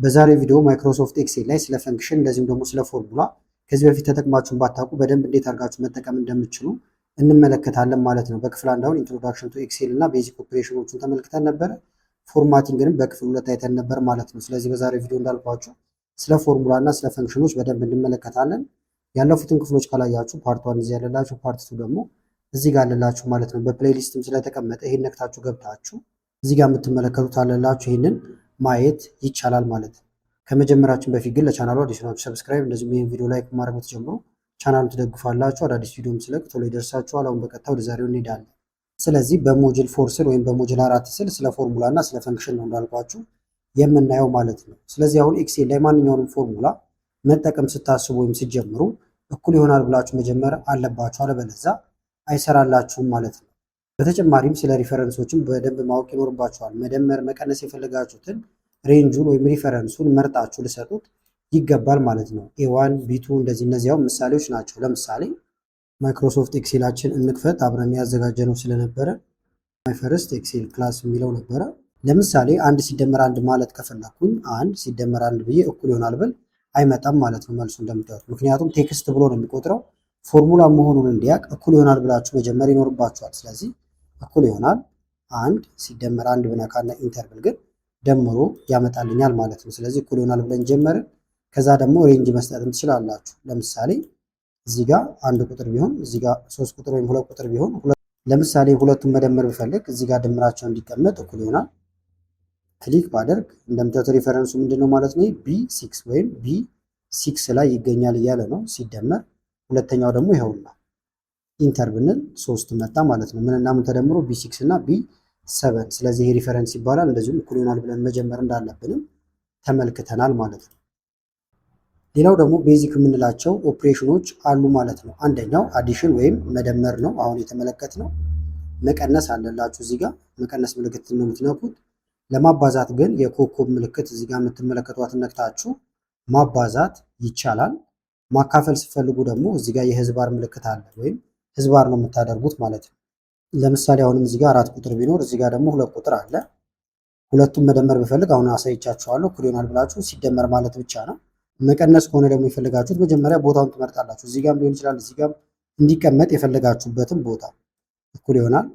በዛሬው ቪዲዮ ማይክሮሶፍት ኤክሴል ላይ ስለ ፈንክሽን እንደዚሁም ደግሞ ስለ ፎርሙላ ከዚህ በፊት ተጠቅማችሁን ባታውቁ በደንብ እንዴት አድርጋችሁ መጠቀም እንደምትችሉ እንመለከታለን ማለት ነው። በክፍል አንድ አሁን ኢንትሮዳክሽን ቱ ኤክሴል እና ቤዚክ ኦፕሬሽኖችን ተመልክተን ነበረ። ፎርማቲንግንም በክፍል ሁለት አይተን ነበር ማለት ነው። ስለዚህ በዛሬው ቪዲዮ እንዳልኳችሁ ስለ ፎርሙላ እና ስለ ፈንክሽኖች በደንብ እንመለከታለን። ያለፉትን ክፍሎች ካላያችሁ ፓርት ዋን እዚህ ያለላችሁ፣ ፓርት ቱ ደግሞ እዚህ ጋር አለላችሁ ማለት ነው። በፕሌሊስትም ስለተቀመጠ ይሄን ነክታችሁ ገብታችሁ እዚህ ጋር የምትመለከቱት አለላችሁ። ይህንን ማየት ይቻላል ማለት ነው። ከመጀመራችን በፊት ግን ለቻናሉ አዲስ ናችሁ ሰብስክራይብ፣ እንደዚሁም ይህን ቪዲዮ ላይክ ማድረግ ብትጀምሩ ቻናሉን ትደግፋላችሁ። አዳዲስ ቪዲዮም ስለቅ ቶሎ ይደርሳችኋል። አሁን በቀጥታ ወደ ዛሬው እንሄዳለን። ስለዚህ በሞጁል 4 ስር ወይም በሞጁል 4 ስር ስለ ፎርሙላ እና ስለ ፈንክሽን ነው እንዳልኳችሁ የምናየው ማለት ነው። ስለዚህ አሁን ኤክሴል ላይ ማንኛውንም ፎርሙላ መጠቀም ስታስቡ ወይም ሲጀምሩ እኩል ይሆናል ብላችሁ መጀመር አለባችሁ፣ አለበለዚያ አይሰራላችሁም ማለት ነው። በተጨማሪም ስለ ሪፈረንሶችን በደንብ ማወቅ ይኖርባችኋል። መደመር መቀነስ የፈለጋችሁትን ሬንጁን ወይም ሪፈረንሱን መርጣችሁ ልሰጡት ይገባል ማለት ነው። ኤዋን ቢቱ እንደዚህ እነዚያው ምሳሌዎች ናቸው። ለምሳሌ ማይክሮሶፍት ኤክሴላችን እንክፈት። አብረን ያዘጋጀነው ስለነበረ ማይ ፈርስት ኤክሴል ክላስ የሚለው ነበረ። ለምሳሌ አንድ ሲደመር አንድ ማለት ከፈለኩኝ አንድ ሲደመር አንድ ብዬ እኩል ይሆናል ብል አይመጣም ማለት ነው መልሱ እንደምታዩት። ምክንያቱም ቴክስት ብሎ ነው የሚቆጥረው። ፎርሙላ መሆኑን እንዲያውቅ እኩል ይሆናል ብላችሁ መጀመር ይኖርባችኋል። ስለዚህ እኩል ይሆናል አንድ ሲደመር አንድ ብነካና ኢንተር ብል ግን ደምሮ ያመጣልኛል ማለት ነው። ስለዚህ እኩል ይሆናል ብለን ጀመርን። ከዛ ደግሞ ሬንጅ መስጠትም ትችላላችሁ። ለምሳሌ እዚህ ጋር አንድ ቁጥር ቢሆን እዚህ ጋር 3 ቁጥር ወይም 2 ቁጥር ቢሆን ለምሳሌ ሁለቱን መደመር ብፈልግ እዚህ ጋር ድምራቸው እንዲቀመጥ እኩል ይሆናል ክሊክ ባደርግ እንደምታዩት ሪፈረንሱ ምንድነው ማለት ነው B6 ወይም B6 ላይ ይገኛል እያለ ነው ሲደመር ሁለተኛው ደግሞ ይኸውና ኢንተር ብንል 3 መጣ ማለት ነው። ምንና ምን ተደምሮ B6 እና B7። ስለዚህ ይሄ ሪፈረንስ ይባላል። እንደዚሁም እኩል ይሆናል ብለን መጀመር እንዳለብንም ተመልክተናል ማለት ነው። ሌላው ደግሞ ቤዚክ የምንላቸው ኦፕሬሽኖች አሉ ማለት ነው። አንደኛው አዲሽን ወይም መደመር ነው። አሁን የተመለከትነው መቀነስ አለላችሁ። እዚህ ጋር መቀነስ ምልክት ነው የምትነኩት። ለማባዛት ግን የኮከብ ምልክት እዚህ ጋር የምትመለከቷትን ነክታችሁ ማባዛት ይቻላል። ማካፈል ሲፈልጉ ደግሞ እዚህ ጋር የህዝባር ምልክት አለ ወይም ህዝባር ነው የምታደርጉት ማለት ነው። ለምሳሌ አሁንም እዚህ ጋር 4 ቁጥር ቢኖር እዚህ ጋር ደግሞ 2 ቁጥር አለ። ሁለቱም መደመር ብፈልግ አሁን አሳይቻችኋለሁ። እኩል ይሆናል ብላችሁ ሲደመር ማለት ብቻ ነው። መቀነስ ከሆነ ደግሞ የፈለጋችሁት መጀመሪያ ቦታውን ትመርጣላችሁ። እዚህ ጋርም ሊሆን ይችላል፣ እዚህ ጋርም እንዲቀመጥ የፈለጋችሁበትን ቦታ እኩል ይሆናል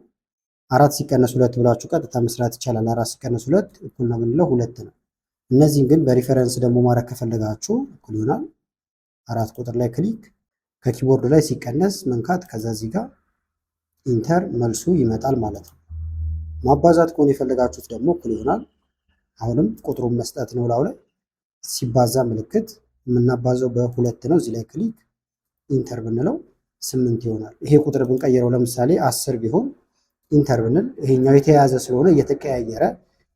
4 ሲቀነስ 2 ብላችሁ ቀጥታ መስራት ይቻላል። 4 ሲቀነስ 2 እኩል ነው ብንለው 2 ነው። እነዚህን ግን በሪፈረንስ ደግሞ ማድረግ ከፈለጋችሁ እኩል ይሆናል 4 ቁጥር ላይ ክሊክ ከኪቦርድ ላይ ሲቀነስ መንካት ከዛ እዚህ ጋር ኢንተር መልሱ ይመጣል ማለት ነው። ማባዛት ከሆነ የፈለጋችሁት ደግሞ እኩል ይሆናል አሁንም ቁጥሩን መስጠት ነው። ላው ላይ ሲባዛ ምልክት የምናባዘው በ2 ነው። እዚህ ላይ ክሊክ ኢንተር ብንለው 8 ይሆናል። ይሄ ቁጥር ብንቀይረው ለምሳሌ 10 ቢሆን ኢንተር ብንል ይሄኛው የተያያዘ ስለሆነ እየተቀያየረ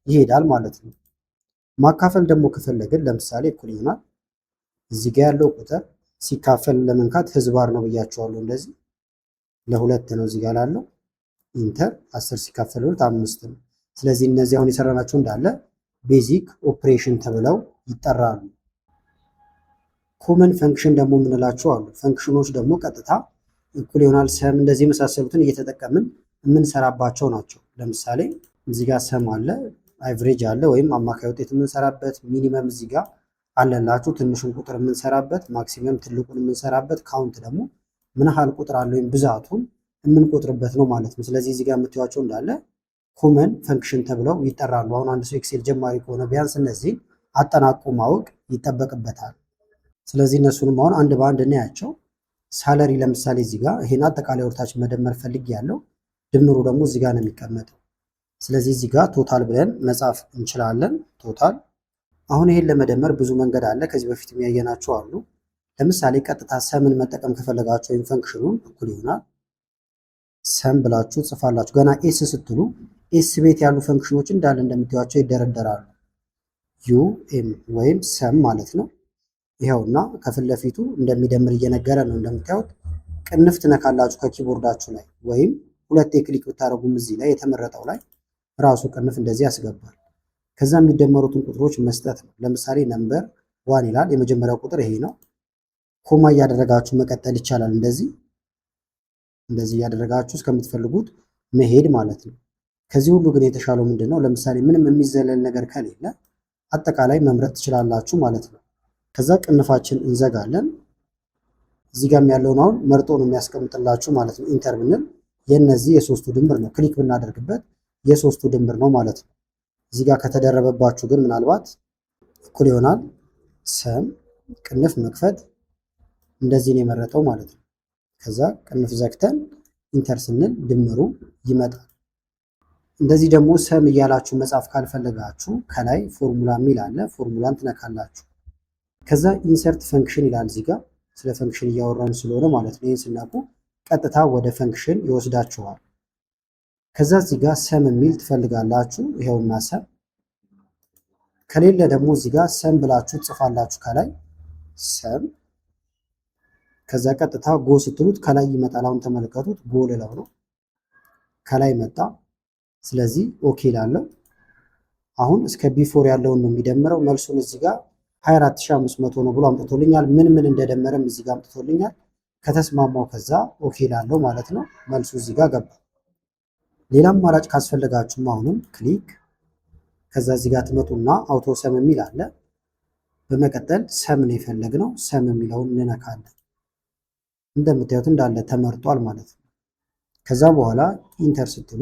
ይሄዳል ማለት ነው። ማካፈል ደግሞ ከፈለግን ለምሳሌ እኩል ይሆናል እዚህ ጋር ያለው ቁጥር ሲካፈል ለመንካት ህዝባር ነው ብያቸዋለሁ። እንደዚህ ለሁለት ነው እዚህ ጋር ላለው ኢንተር 10 ሲካፈል 2 5 ነው። ስለዚህ እነዚህ አሁን የሰራናቸው እንዳለ ቤዚክ ኦፕሬሽን ተብለው ይጠራሉ። ኮመን ፈንክሽን ደግሞ የምንላቸው አሉ። ፈንክሽኖች ደግሞ ቀጥታ እኩል ይሆናል ሰም እንደዚህ የመሳሰሉትን እየተጠቀምን የምንሰራባቸው ናቸው። ለምሳሌ እዚህ ጋር ሰም አለ፣ አቨሬጅ አለ ወይም አማካይ ውጤት የምንሰራበት፣ ሚኒመም እዚህ ጋር አለላችሁ ትንሹን ቁጥር የምንሰራበት፣ ማክሲመም ትልቁን የምንሰራበት፣ ካውንት ደግሞ ምን ያህል ቁጥር አለ ወይም ብዛቱን የምንቆጥርበት ነው ማለት ነው። ስለዚህ እዚህ ጋር የምትዩዋቸው እንዳለ ኮመን ፈንክሽን ተብለው ይጠራሉ። አሁን አንድ ሰው ኤክሴል ጀማሪ ከሆነ ቢያንስ እነዚህን አጠናቆ ማወቅ ይጠበቅበታል። ስለዚህ እነሱንም አሁን አንድ በአንድ እናያቸው። ሳለሪ ለምሳሌ እዚህ ጋር ይሄን አጠቃላይ ወርታች መደመር ፈልግ ያለው ድምሩ ደግሞ እዚህ ጋር ነው የሚቀመጠው። ስለዚህ እዚህ ጋር ቶታል ብለን መጻፍ እንችላለን። ቶታል አሁን ይሄን ለመደመር ብዙ መንገድ አለ። ከዚህ በፊት የሚያየናቸው አሉ። ለምሳሌ ቀጥታ ሰምን መጠቀም ከፈለጋችሁ ወይም ፈንክሽኑን እኩል ይሆናል ሰም ብላችሁ ጽፋላችሁ። ገና ኤስ ስትሉ ኤስ ቤት ያሉ ፈንክሽኖች እንዳለ እንደምታዩቸው ይደረደራሉ። ዩ ኤም ወይም ሰም ማለት ነው። ይኸውና ከፊት ለፊቱ እንደሚደምር እየነገረ ነው። እንደምታዩት ቅንፍ ትነካላችሁ ከኪቦርዳችሁ ላይ ወይም ሁለቴ ክሊክ ብታደርጉም እዚህ ላይ የተመረጠው ላይ ራሱ ቅንፍ እንደዚህ ያስገባል። ከዛ የሚደመሩትን ቁጥሮች መስጠት ነው። ለምሳሌ ነምበር 1 ይላል። የመጀመሪያው ቁጥር ይሄ ነው። ኮማ እያደረጋችሁ መቀጠል ይቻላል። እንደዚህ እያደረጋችሁ እስከምትፈልጉት መሄድ ማለት ነው። ከዚህ ሁሉ ግን የተሻለው ምንድነው? ለምሳሌ ምንም የሚዘለል ነገር ከሌለ አጠቃላይ መምረጥ ትችላላችሁ ማለት ነው። ከዛ ቅንፋችን እንዘጋለን። እዚህ ጋርም ያለውን አሁን መርጦ ነው የሚያስቀምጥላችሁ ማለት ነው። ኢንተር ብንል የነዚህ የሶስቱ ድምር ነው። ክሊክ ብናደርግበት የሶስቱ ድምር ነው ማለት ነው። እዚህ ጋር ከተደረበባችሁ ግን ምናልባት እኩል ይሆናል ሰም ቅንፍ መክፈት እንደዚህ ነው የመረጠው ማለት ነው። ከዛ ቅንፍ ዘግተን ኢንተር ስንል ድምሩ ይመጣል። እንደዚህ ደግሞ ሰም እያላችሁ መጻፍ ካልፈለጋችሁ ከላይ ፎርሙላ የሚል አለ። ፎርሙላን ትነካላችሁ። ከዛ ኢንሰርት ፈንክሽን ይላል እዚህ ጋር ስለ ፈንክሽን እያወራን ስለሆነ ማለት ነው። ይህን ስናቁ ቀጥታ ወደ ፈንክሽን ይወስዳችኋል። ከዛ እዚህ ጋር ሰም የሚል ትፈልጋላችሁ። ይኸውና ሰም ከሌለ ደግሞ እዚህ ጋር ሰም ብላችሁ ትጽፋላችሁ ከላይ ሰም። ከዛ ቀጥታ ጎ ስትሉት ከላይ ይመጣል። አሁን ተመልከቱት፣ ጎ ልለው ነው ከላይ መጣ። ስለዚህ ኦኬ ላለው አሁን እስከ ቢፎር ያለውን ነው የሚደምረው። መልሱን እዚህ ጋር 24500 ነው ብሎ አምጥቶልኛል። ምን ምን እንደደመረም እዚህ ጋር አምጥቶልኛል። ከተስማማው ከዛ ኦኬ ላለው ማለት ነው። መልሱ እዚህ ጋር ገባ። ሌላ አማራጭ ካስፈለጋችሁም አሁንም ክሊክ ከዛ እዚህ ጋር ትመጡና አውቶ ሰም የሚል አለ። በመቀጠል ሰም ነው የፈለግነው። ሰም የሚለውን እንነካለን። እንደምታዩት እንዳለ ተመርጧል ማለት ነው። ከዛ በኋላ ኢንተር ስትሉ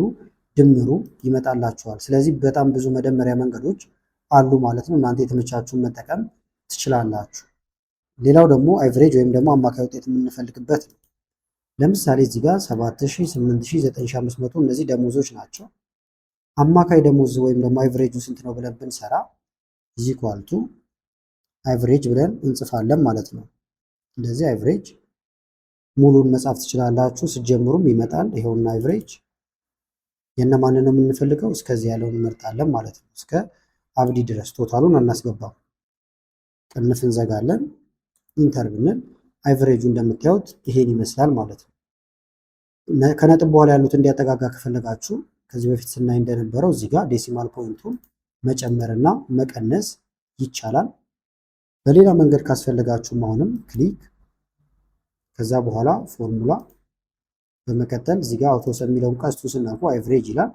ድምሩ ይመጣላችኋል። ስለዚህ በጣም ብዙ መደመሪያ መንገዶች አሉ ማለት ነው። እናንተ የተመቻችሁን መጠቀም ትችላላችሁ። ሌላው ደግሞ አቨሬጅ ወይም ደግሞ አማካይ ውጤት የምንፈልግበት ነው። ለምሳሌ እዚህ ጋር 7000፣ 8000፣ 9500 እነዚህ ደሞዞች ናቸው። አማካይ ደሞዝ ወይም ደግሞ አቨሬጁ ስንት ነው ብለን ብንሰራ ኢዝ ኢኳል ቱ አቨሬጅ ብለን እንጽፋለን ማለት ነው። እንደዚህ አቨሬጅ ሙሉን መጻፍ ትችላላችሁ። ስትጀምሩም ይመጣል። ይሄውና አቨሬጅ የነማንን ነው የምንፈልገው? እስከዚህ ያለውን እንመርጣለን ማለት ነው። እስከ አብዲ ድረስ ቶታሉን አናስገባም። ቅንፍ እንዘጋለን። ኢንተር ብንል አቨሬጁ እንደምታዩት ይሄን ይመስላል ማለት ነው። ከነጥብ በኋላ ያሉት እንዲያጠጋጋ ከፈለጋችሁ ከዚህ በፊት ስናይ እንደነበረው እዚህ ጋር ዴሲማል ፖይንቱን መጨመርና መቀነስ ይቻላል። በሌላ መንገድ ካስፈለጋችሁም አሁንም ክሊክ ከዛ በኋላ ፎርሙላ በመቀጠል እዚህ ጋር አውቶስ የሚለውን ቀስቱ ስናቁ አቨሬጅ ይላል።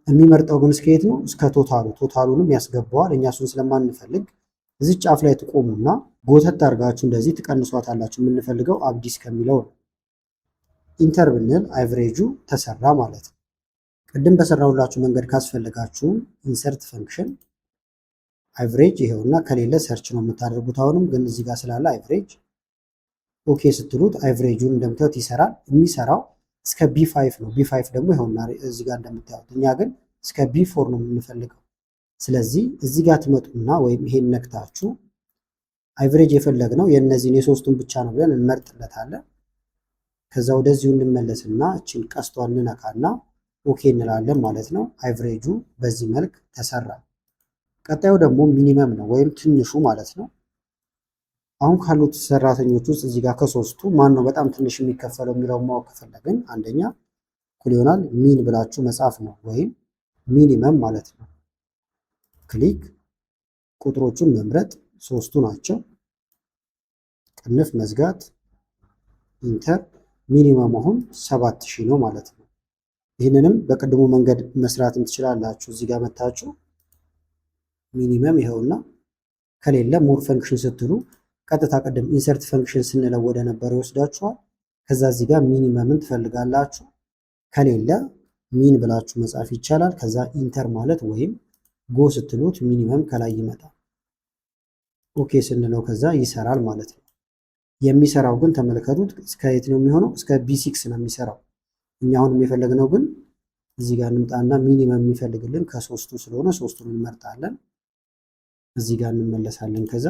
የሚመርጠው ግን እስከየት ነው? እስከ ቶታሉ። ቶታሉንም ያስገባዋል። እኛ እሱን ስለማንፈልግ እዚህ ጫፍ ላይ ትቆሙና ጎተት አድርጋችሁ እንደዚህ ትቀንሷታላችሁ። የምንፈልገው አብዲስ ከሚለው ነው። ኢንተር ብንል አቨሬጁ ተሰራ ማለት ነው። ቅድም በሰራሁላችሁ መንገድ ካስፈለጋችሁ ኢንሰርት ፈንክሽን አቨሬጅ ይሄውና፣ ከሌለ ሰርች ነው የምታደርጉት። አሁንም ግን እዚህ ጋር ስላለ አቨሬጅ ኦኬ ስትሉት አቨሬጁን እንደምታዩት ይሰራል። የሚሰራው እስከ ቢ5 ነው። ቢ5 ደግሞ ይኸውና እዚህ ጋር እንደምታዩት። እኛ ግን እስከ ቢ4 ነው የምንፈልገው። ስለዚህ እዚህ ጋር ትመጡና ወይም ይሄን ነክታችሁ አቨሬጅ የፈለግነው የእነዚህን የሶስቱን ብቻ ነው ብለን እንመርጥለታለን። ከዛ ወደዚሁ እንመለስና እችን ቀስቷን እንነካና ኦኬ እንላለን ማለት ነው። አቨሬጁ በዚህ መልክ ተሰራ። ቀጣዩ ደግሞ ሚኒመም ነው ወይም ትንሹ ማለት ነው። አሁን ካሉት ሰራተኞች ውስጥ እዚህ ጋር ከሶስቱ ማን ነው በጣም ትንሽ የሚከፈለው የሚለውን ማወቅ ከፈለግን አንደኛ እኩል ይሆናል ሚን ብላችሁ መጻፍ ነው ወይም ሚኒመም ማለት ነው። ክሊክ ቁጥሮቹን መምረጥ ሶስቱ ናቸው። ቅንፍ መዝጋት ኢንተር። ሚኒመም አሁን 7000 ነው ማለት ነው። ይህንንም በቅድሙ መንገድ መስራትም ትችላላችሁ። እዚህ ጋር መታችሁ ሚኒመም ይኸውና፣ ከሌለ ሞር ፈንክሽን ስትሉ ቀጥታ ቅድም ኢንሰርት ፈንክሽን ስንለው ወደ ነበር ይወስዳችኋል። ከዛ እዚህ ጋር ሚኒመምን ትፈልጋላችሁ። ከሌለ ሚን ብላችሁ መጻፍ ይቻላል። ከዛ ኢንተር ማለት ወይም ጎ ስትሉት ሚኒመም ከላይ ይመጣል። ኦኬ ስንለው ከዛ ይሰራል ማለት ነው። የሚሰራው ግን ተመልከቱት እስከ የት ነው የሚሆነው? እስከ ቢ6 ነው የሚሰራው። እኛ አሁን የፈለግነው ግን እዚህ ጋር እንምጣና ሚኒመም የሚፈልግልን ከሶስቱ ስለሆነ ሶስቱን እንመርጣለን። እዚህ ጋር እንመለሳለን። ከዛ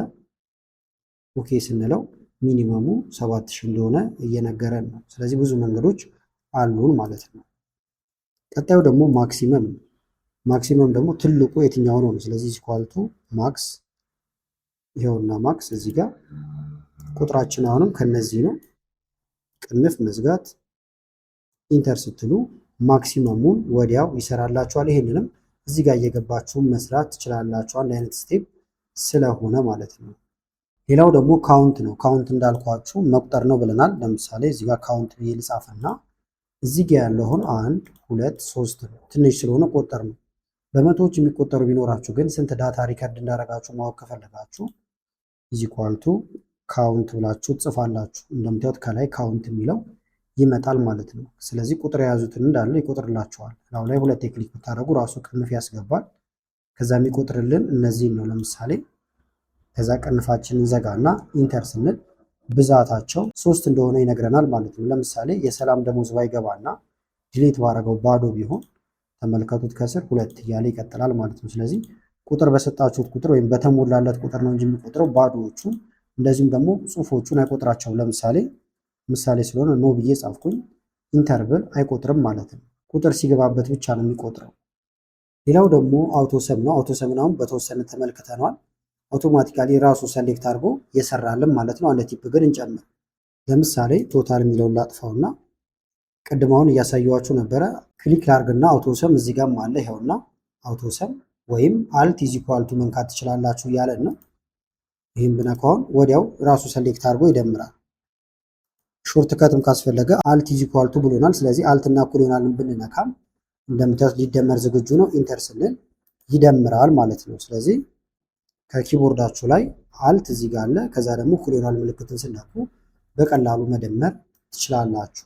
ኦኬ ስንለው ሚኒመሙ 7000 እንደሆነ እየነገረን ነው። ስለዚህ ብዙ መንገዶች አሉን ማለት ነው። ቀጣዩ ደግሞ ማክሲመም ነው። ማክሲመም ደግሞ ትልቁ የትኛው ነው? ስለዚህ ኢኳልቱ ማክስ ይኸውና ማክስ እዚህ ጋር ቁጥራችን አሁንም ከነዚህ ነው። ቅንፍ መዝጋት ኢንተር ስትሉ ማክሲመሙን ወዲያው ይሰራላችኋል። ይሄንንም እዚህ ጋር እየገባችሁ መስራት ትችላላችሁ፣ አንድ አይነት ስቴፕ ስለሆነ ማለት ነው። ሌላው ደግሞ ካውንት ነው። ካውንት እንዳልኳችሁ መቁጠር ነው ብለናል። ለምሳሌ እዚህ ጋር ካውንት ብዬ ልጻፍና እዚህ ጋር ያለውን 1 2 3 ነው። ትንሽ ስለሆነ ቆጠር ነው። በመቶዎች የሚቆጠሩ ቢኖራችሁ ግን ስንት ዳታ ሪከርድ እንዳደረጋችሁ ማወቅ ከፈለጋችሁ ኢዝ ኢኳል ቱ ካውንት ብላችሁ ትጽፋላችሁ። እንደምታዩት ከላይ ካውንት የሚለው ይመጣል ማለት ነው። ስለዚህ ቁጥር የያዙትን እንዳለ ይቆጥርላችኋል። ላው ላይ ሁለት ክሊክ ብታደርጉ ራሱ ቅንፍ ያስገባል። ከዛ የሚቆጥርልን እነዚህን ነው። ለምሳሌ ከዛ ቅንፋችንን ዘጋና ኢንተር ስንል ብዛታቸው 3 እንደሆነ ይነግረናል ማለት ነው። ለምሳሌ የሰላም ደሞዝ ባይገባና ዲሌት ባረገው ባዶ ቢሆን ተመልከቱት ከስር 2 እያለ ይቀጥላል ማለት ነው። ስለዚህ ቁጥር በሰጣችሁት ቁጥር ወይም በተሞላለት ቁጥር ነው እንጂ የሚቆጥረው ባዶዎቹ እንደዚሁም ደግሞ ጽሁፎቹን አይቆጥራቸውም። ለምሳሌ ምሳሌ ስለሆነ ኖ ብዬ ጻፍኩኝ ኢንተር ብል አይቆጥርም ማለት ነው። ቁጥር ሲገባበት ብቻ ነው የሚቆጥረው። ሌላው ደግሞ አውቶሰም ነው። አውቶሰምን አሁን በተወሰነ ተመልክተናል። አውቶማቲካሊ ራሱ ሰሌክት አድርጎ የሰራልን ማለት ነው። አንድ ቲፕ ግን እንጨምር። ለምሳሌ ቶታል የሚለውን ላጥፋውና ቅድም አሁን እያሳየኋችሁ ነበረ። ክሊክ ላርግና አውቶሰም እዚህ ጋርም አለ። ይኸውና አውቶሰም ወይም አልት ኢዝ ኢኳል ቱ መንካት ትችላላችሁ እያለን ነው። ይህም ብነካውን ወዲያው ራሱ ሰሌክት አድርጎ ይደምራል። ሾርት ከትም ካስፈለገ አልት ኢዝ ኢኳል ቱ ብሎናል። ስለዚህ አልትና እኩል ይሆናልን ብንነካም እንደምታዩት ሊደመር ዝግጁ ነው። ኢንተር ስንል ይደምራል ማለት ነው። ስለዚህ ከኪቦርዳችሁ ላይ አልት እዚህ ጋር አለ። ከዛ ደግሞ እኩል ይሆናል ምልክትን ስነኩ በቀላሉ መደመር ትችላላችሁ።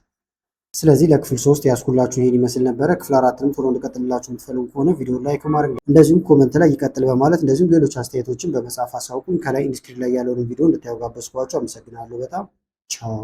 ስለዚህ ለክፍል 3 ያስኩላችሁ ይሄን ይመስል ነበረ። ክፍል 4ንም ቶሎ እንድቀጥልላችሁ የምትፈልጉ ከሆነ ቪዲዮ ላይክ ማድረግ እንደዚሁም ኮመንት ላይ ይቀጥል በማለት እንደዚሁም ሌሎች አስተያየቶችን በመጻፍ አሳውቁኝ። ከላይ ኢንስክሪን ላይ ያለውን ቪዲዮ እንድታዩ ጋበዝኳችሁ። አመሰግናለሁ በጣም ቻው።